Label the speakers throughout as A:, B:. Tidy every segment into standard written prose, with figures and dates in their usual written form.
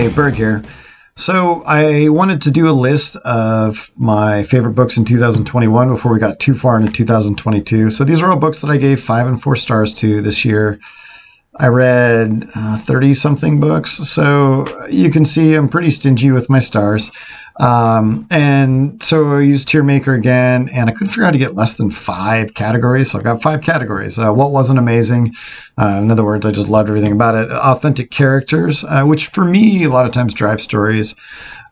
A: Hi, Berg here. So I wanted to do a list of my favorite books in 2021 before we got too far into 2022. So these are all books that I gave 5 and 4 stars to this year. I read 30-something books, so you can see I'm pretty stingy with my stars. And so I used Tier Maker again, and I couldn't figure out how to get less than 5 categories, so I've got 5 categories. What wasn't amazing? In other words, I just loved everything about it. Authentic characters, which for me a lot of times drive stories.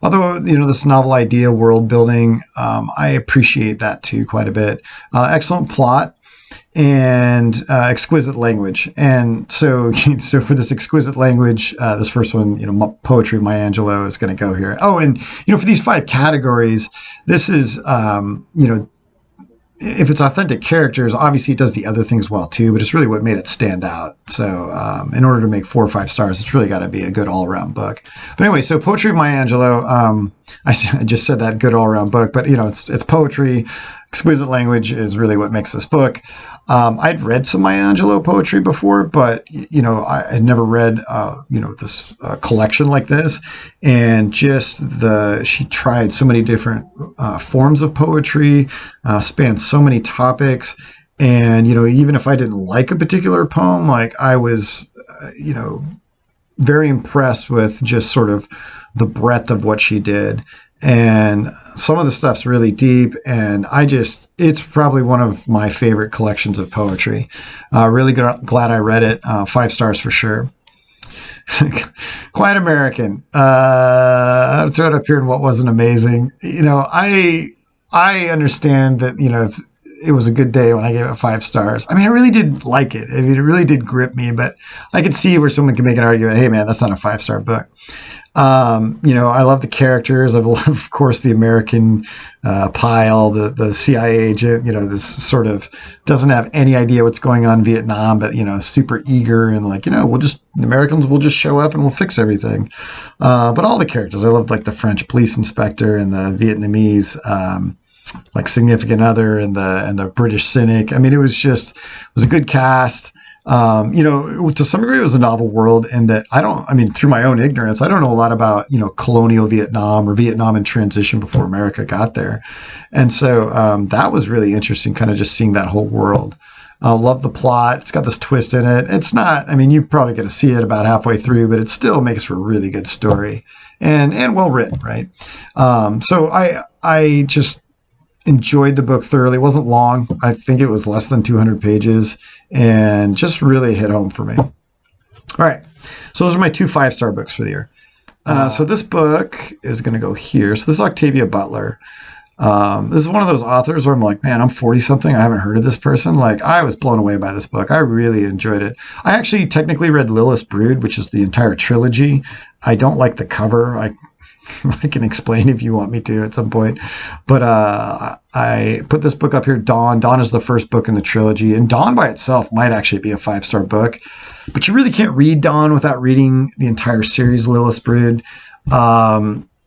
A: Although, this novel idea, world building, I appreciate that too quite a bit. Excellent plot. And exquisite language. And so for this exquisite language, this first one, poetry by Angelou is going to go here. Oh, and, for these 5 categories, this is, if it's authentic characters, obviously it does the other things well too, but it's really what made it stand out. So in order to make 4 or 5 stars, it's really got to be a good all-around book. But anyway, so poetry by Angelou, I just said that, good all-around book, but it's poetry. Exquisite language is really what makes this book. I'd read some Maya Angelou poetry before, but I had never read this collection like this, and just she tried so many different forms of poetry, spanned so many topics, and even if I didn't like a particular poem, like I was very impressed with just sort of the breadth of what she did. And some of the stuff's really deep, and it's probably one of my favorite collections of poetry. Really glad I read it. 5 stars for sure. Quiet American. I'll throw it up here in what wasn't amazing. I understand that, if it was a good day when I gave it 5 stars. I mean, I really did like it. I mean, it really did grip me, but I could see where someone can make an argument, hey man, that's not a 5-star book. I love the characters. I love, of course, the American Pyle, the CIA agent, this sort of doesn't have any idea what's going on in Vietnam, but, super eager and the Americans will just show up and we'll fix everything. But all the characters, I loved like the French police inspector and the Vietnamese, significant other and the British cynic. I mean, it was a good cast. To some degree, it was a novel world, and that through my own ignorance, I don't know a lot about, colonial Vietnam or Vietnam in transition before America got there. And so that was really interesting, kind of just seeing that whole world. Love the plot. It's got this twist in it. It's not, you probably get to see it about halfway through, but it still makes for a really good story and well written, right? So I just enjoyed the book thoroughly. It wasn't long. I think it was less than 200 pages and just really hit home for me. All right. So those are my 2 5-star books for the year. So this book is going to go here. So this is Octavia Butler. This is one of those authors where I'm like, man, I'm 40 something. I haven't heard of this person. I was blown away by this book. I really enjoyed it. I actually technically read Lilith's Brood, which is the entire trilogy. I don't like the cover. I can explain if you want me to at some point. But I put this book up here, Dawn. Dawn is the first book in the trilogy. And Dawn by itself might actually be a 5-star book. But you really can't read Dawn without reading the entire series, Lilith's Brood.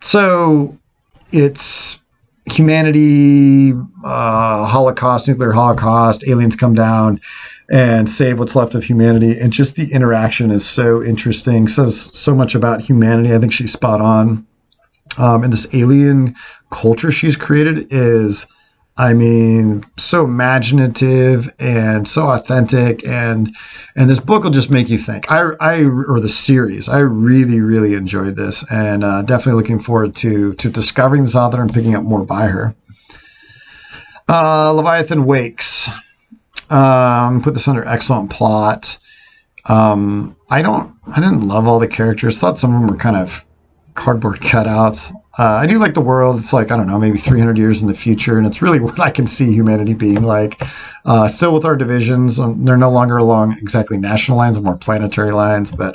A: So it's humanity, Holocaust, nuclear Holocaust, aliens come down and save what's left of humanity. And just the interaction is so interesting. Says so much about humanity. I think she's spot on. And this alien culture she's created is, so imaginative and so authentic, and this book will just make you think. Or the series, I really, really enjoyed this, and definitely looking forward to discovering this author and picking up more by her. Leviathan Wakes. Put this under excellent plot. I didn't love all the characters. Thought some of them were kind of cardboard cutouts. I do like the world. It's like, I don't know, maybe 300 years in the future, and it's really what I can see humanity being like. Still with our divisions, they're no longer along exactly national lines, more planetary lines, but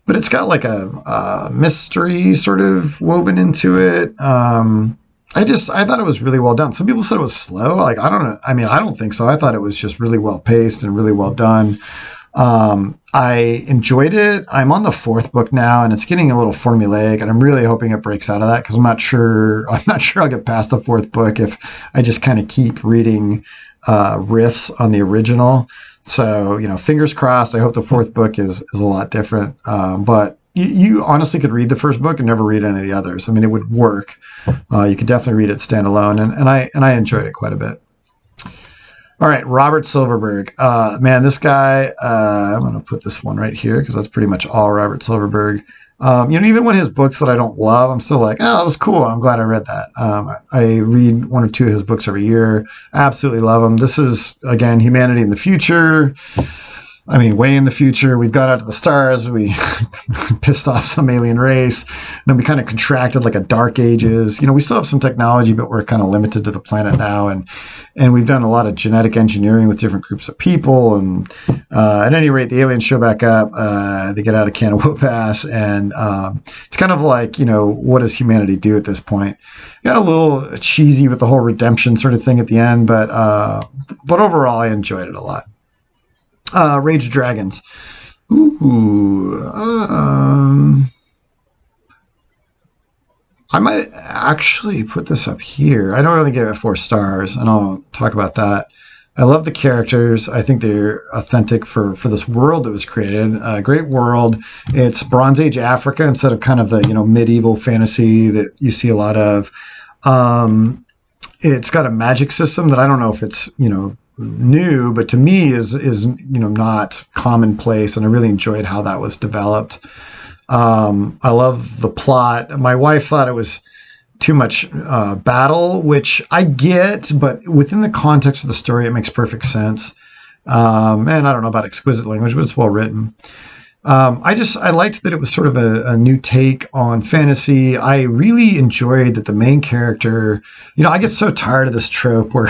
A: it's got like a mystery sort of woven into it. I thought it was really well done. Some people said it was slow. I don't know. I don't think so. I thought it was just really well paced and really well done. I enjoyed it. I'm on the 4th book now, and it's getting a little formulaic, and I'm really hoping it breaks out of that because I'm not sure I'll get past the 4th book if I just kind of keep reading riffs on the original. So, fingers crossed. I hope the 4th book is a lot different. But you honestly could read the first book and never read any of the others. I mean, it would work. You could definitely read it standalone, and I enjoyed it quite a bit. All right, Robert Silverberg. Man, this guy, I'm going to put this one right here because that's pretty much all Robert Silverberg. Even when his books that I don't love, I'm still like, oh, that was cool. I'm glad I read that. I read one or two of his books every year. I absolutely love them. This is, again, humanity in the future. I mean, way in the future, we've gone out to the stars, we pissed off some alien race, then we kind of contracted like a dark ages. We still have some technology, but we're kind of limited to the planet now. And we've done a lot of genetic engineering with different groups of people. And at any rate, the aliens show back up, they get out of can of whoop ass. And it's kind of like, what does humanity do at this point? Got a little cheesy with the whole redemption sort of thing at the end, but overall, I enjoyed it a lot. Rage of Dragons. Ooh. I might actually put this up here. I don't really give it 4 stars, and I'll talk about that. I love the characters. I think they're authentic for this world that was created. A great world. It's Bronze Age Africa instead of kind of the medieval fantasy that you see a lot of. It's got a magic system that I don't know if it's new, but to me is not commonplace, and I really enjoyed how that was developed. I love the plot. My wife thought it was too much battle, which I get, but within the context of the story, it makes perfect sense. And I don't know about exquisite language, but it's well written. I liked that it was sort of a new take on fantasy. I really enjoyed that the main character, I get so tired of this trope where,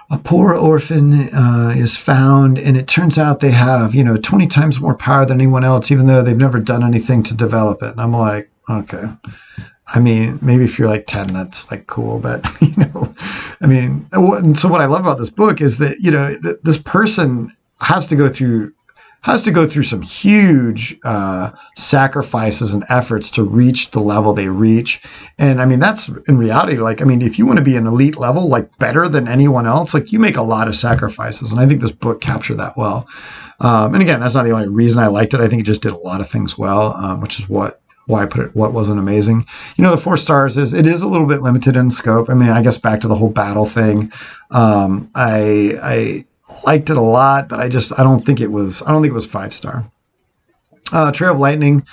A: a poor orphan is found, and it turns out they have, 20 times more power than anyone else, even though they've never done anything to develop it. And I'm like, okay. I mean, maybe if you're like 10, that's like cool, but and so what I love about this book is that, this person has to go through some huge sacrifices and efforts to reach the level they reach. And I mean, that's in reality, if you want to be an elite level, better than anyone else, you make a lot of sacrifices. And I think this book captured that well. And again, that's not the only reason I liked it. I think it just did a lot of things well, which is why I put it, what wasn't amazing. The 4 stars is a little bit limited in scope. I mean, I guess back to the whole battle thing. I liked it a lot, but I don't think it was 5-star. Trail of Lightning.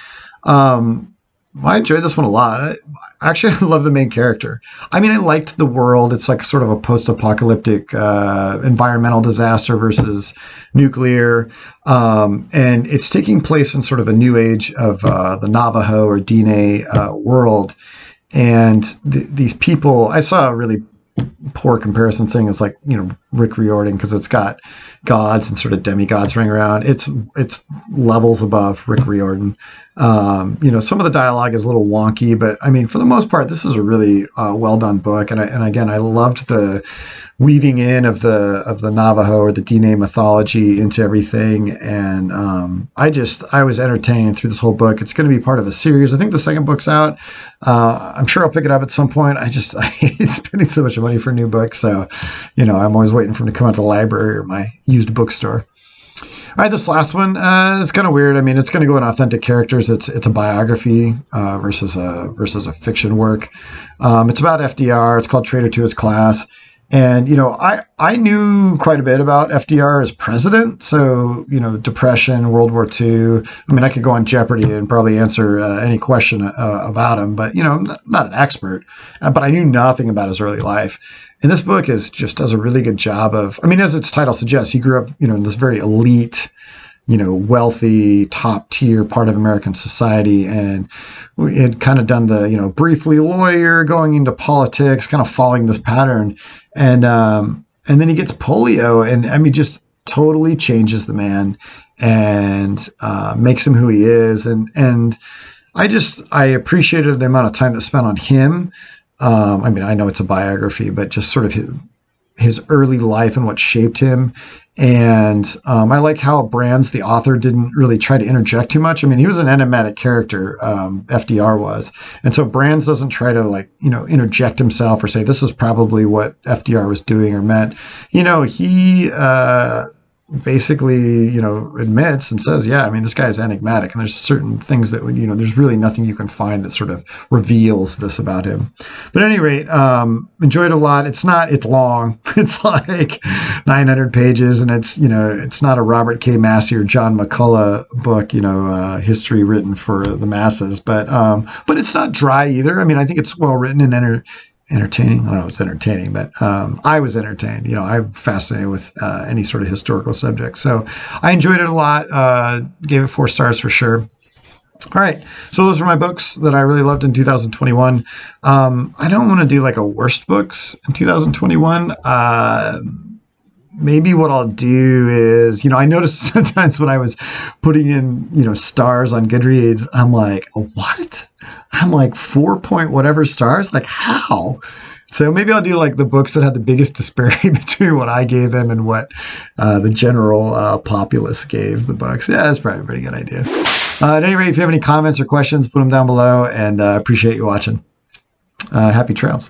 A: I enjoyed this one a lot. I love the main character. I mean, I liked the world. It's like sort of a post-apocalyptic environmental disaster versus nuclear. And it's taking place in sort of a new age of the Navajo or Diné world. And these people, I saw a really poor comparison saying it's like Rick Riordan because it's got gods and sort of demigods running around. It's levels above Rick Riordan. Some of the dialogue is a little wonky, but I mean, for the most part, this is a really well done book. And again, I loved the weaving in of the Navajo or the Diné mythology into everything. And I was entertained through this whole book. It's going to be part of a series. I think the second book's out. I'm sure I'll pick it up at some point. I hate spending so much money for a new book. So, I'm always waiting for them to come out to the library or my used bookstore. All right, this last one is kind of weird. I mean, it's going to go in authentic characters. It's a biography versus a fiction work. It's about FDR. It's called Traitor to His Class. And, I knew quite a bit about FDR as president. So, Depression, World War II. I mean, I could go on Jeopardy and probably answer any question about him. But, I'm not an expert. But I knew nothing about his early life. And this book does a really good job of, I mean, as its title suggests, he grew up, in this very elite, wealthy, top tier part of American society. And we had kind of done the, briefly lawyer going into politics, kind of following this pattern. And then he gets polio, and I mean, just totally changes the man and makes him who he is. And I appreciated the amount of time that's spent on him. I mean, I know it's a biography, but just sort of his early life and what shaped him. And I like how Brands, the author, didn't really try to interject too much. I mean, he was an enigmatic character, FDR was. And so Brands doesn't try to interject himself or say this is probably what FDR was doing or meant. He basically, admits and says, yeah, I mean, this guy is enigmatic, and there's certain things that, there's really nothing you can find that sort of reveals this about him. But at any rate, enjoyed it a lot. It's long. It's like 900 pages, and it's not a Robert K. Massey or John McCullough book, history written for the masses, but it's not dry either. I mean, I think it's well written and entertaining. I don't know if it's entertaining, but I was entertained. I'm fascinated with any sort of historical subject. So I enjoyed it a lot. Gave it 4 stars for sure. All right. So those are my books that I really loved in 2021. I don't want to do like a worst books in 2021. Maybe what I'll do is, I noticed sometimes when I was putting in, stars on Goodreads, I'm like, what? I'm like 4 point whatever stars? Like how? So maybe I'll do like the books that had the biggest disparity between what I gave them and what the general populace gave the books. Yeah, that's probably a pretty good idea. At any rate, if you have any comments or questions, put them down below, and appreciate you watching. Happy trails.